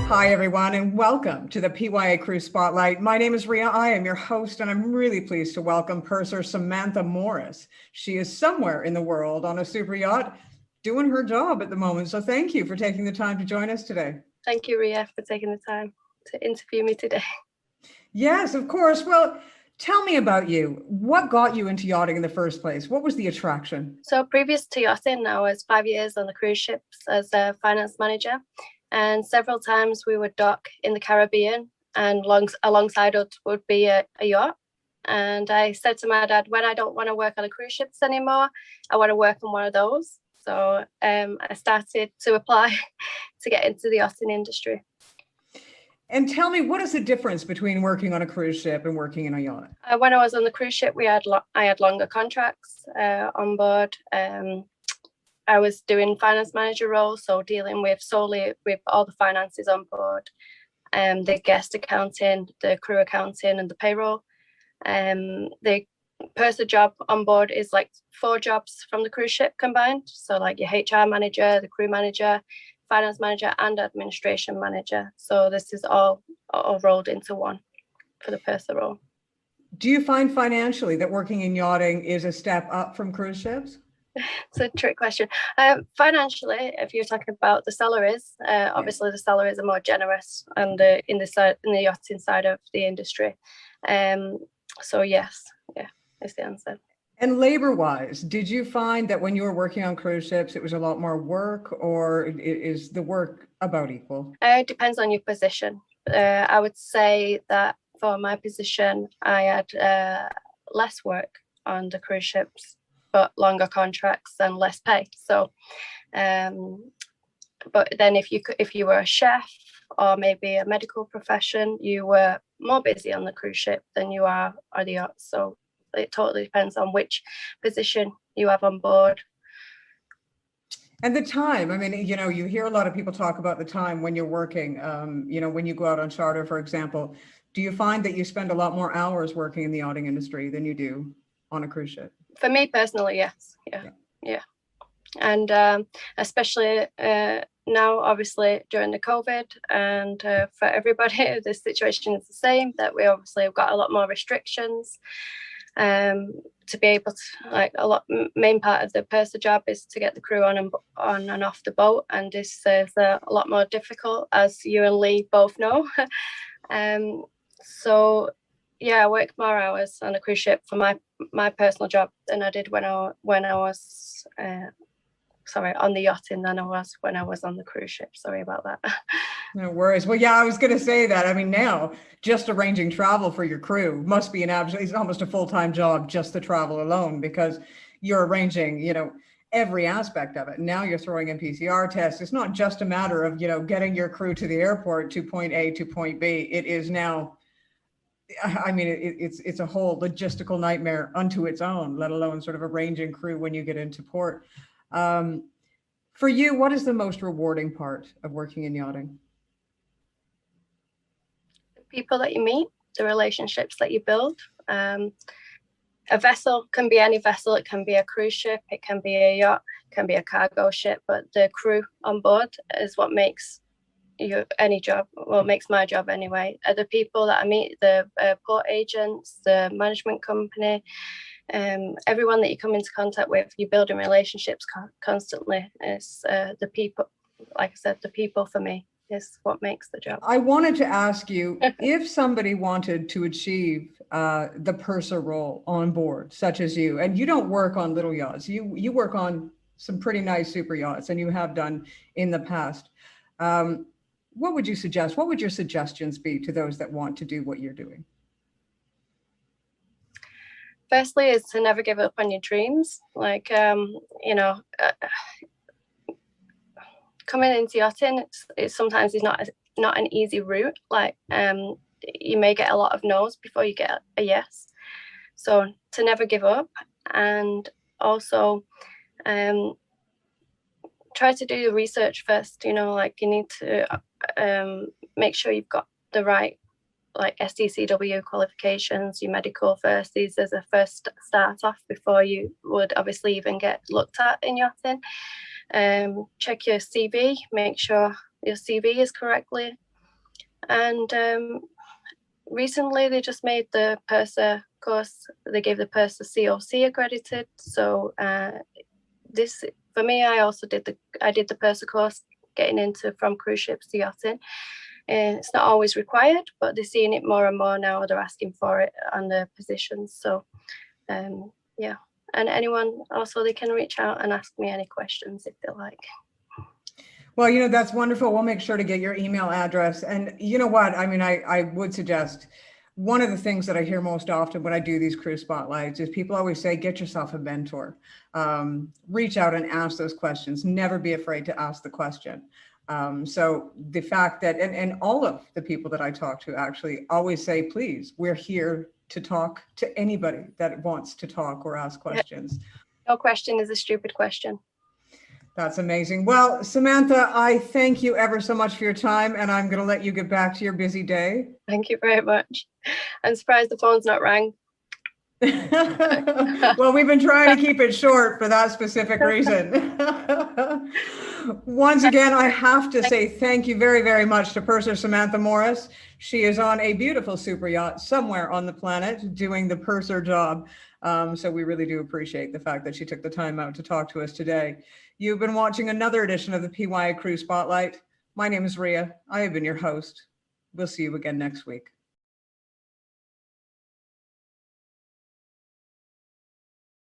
Hi, everyone, and welcome to the PYA Crew Spotlight. My name is Ria. I am your host, and I'm really pleased to welcome Purser Samantha Morris. She is somewhere in the world on a super yacht doing her job at the moment. So thank you for taking the time to join us today. Thank you, Ria, for taking the time to interview me today. Yes, of course. Well, tell me about you. What got you into yachting in the first place? What was the attraction? So previous to yachting, I was 5 years on the cruise ships as a finance manager. And several times we would dock in the Caribbean, and alongside us would be a yacht. And I said to my dad, when I don't want to work on the cruise ships anymore, I want to work on one of those. So I started to apply to get into the yachting industry. And tell me, what is the difference between working on a cruise ship and working in a yacht? When I was on the cruise ship, I had longer contracts on board. I was doing finance manager roles, so dealing solely with all the finances on board, the guest accounting, the crew accounting, and the payroll. The purser job on board is like 4 jobs from the cruise ship combined. So like your HR manager, the crew manager, finance manager, and administration manager. So this is all rolled into one for the purser role. Do you find financially that working in yachting is a step up from cruise ships? It's a trick question. Financially, if you're talking about the salaries, obviously the salaries are more generous and in the yachting side of the industry. So yes, is the answer. And labor-wise, did you find that when you were working on cruise ships, it was a lot more work, or is the work about equal? It depends on your position. I would say that for my position, I had less work on the cruise ships, but longer contracts and less pay. So, but then if you were a chef or maybe a medical profession, you were more busy on the cruise ship than you are on the yacht. So it totally depends on which position you have on board. And the time, I mean, you hear a lot of people talk about the time when you're working, when you go out on charter, for example. Do you find that you spend a lot more hours working in the yachting industry than you do on a cruise ship? For me personally, yes. Yeah. And especially now, obviously, during the COVID, and for everybody, the situation is the same, that we obviously have got a lot more restrictions. To be able to, main part of the purser job is to get the crew on and off the boat, and this is a lot more difficult, as you and Lee both know. So yeah, I work more hours on a cruise ship for my personal job than I did when I was on the yachting than I was when I was on the cruise ship. Sorry about that. No worries. Well, yeah, I was going to say that. I mean, now just arranging travel for your crew must be it's almost a full-time job, just the travel alone, because you're arranging, every aspect of it. Now you're throwing in PCR tests. It's not just a matter of, getting your crew to the airport to point A to point B. It is now, I mean, it's a whole logistical nightmare unto its own, let alone sort of arranging crew when you get into port. For you, what is the most rewarding part of working in yachting? The people that you meet, the relationships that you build. A vessel can be any vessel. It can be a cruise ship, it can be a yacht, it can be a cargo ship, but the crew on board is what makes makes my job anyway. The people that I meet, the port agents, the management company, everyone that you come into contact with, you're building relationships constantly. It's the people, like I said, the people for me is what makes the job. I wanted to ask you, if somebody wanted to achieve the purser role on board, such as you, and you don't work on little yachts, you work on some pretty nice super yachts, and you have done in the past. What would you suggest? What would your suggestions be to those that want to do what you're doing? Firstly, is to never give up on your dreams. Coming into yachting, it's sometimes not an easy route. You may get a lot of no's before you get a yes. So to never give up, and also try to do the research first. You need to make sure you've got the right STCW qualifications, your medical first. These as a first start off before you would obviously even get looked at in yachting. Check your CV, make sure your CV is correctly And recently they just made the Purser course, they gave the Purser COC accredited. So this, for me, I also did the Purser course, getting into from cruise ships to yachting. It's not always required, but they're seeing it more and more now. They're asking for it on the positions. So yeah, and anyone also, they can reach out and ask me any questions if they like. Well, you know, that's wonderful. We'll make sure to get your email address. And you know what? I mean, I would suggest, one of the things that I hear most often when I do these cruise spotlights is people always say, get yourself a mentor. Reach out and ask those questions. Never be afraid to ask the question. So the fact that, and all of the people that I talk to actually always say, please, we're here to talk to anybody that wants to talk or ask questions. No question is a stupid question. That's amazing. Well, Samantha, I thank you ever so much for your time, and I'm going to let you get back to your busy day. Thank you very much. I'm surprised the phone's not rang. Well, we've been trying to keep it short for that specific reason. Once again, I have to say thank you very, very much to Purser Samantha Morris. She is on a beautiful super yacht somewhere on the planet doing the purser job. So we really do appreciate the fact that she took the time out to talk to us today. You've been watching another edition of the PYA Crew Spotlight. My name is Ria. I have been your host. We'll see you again next week.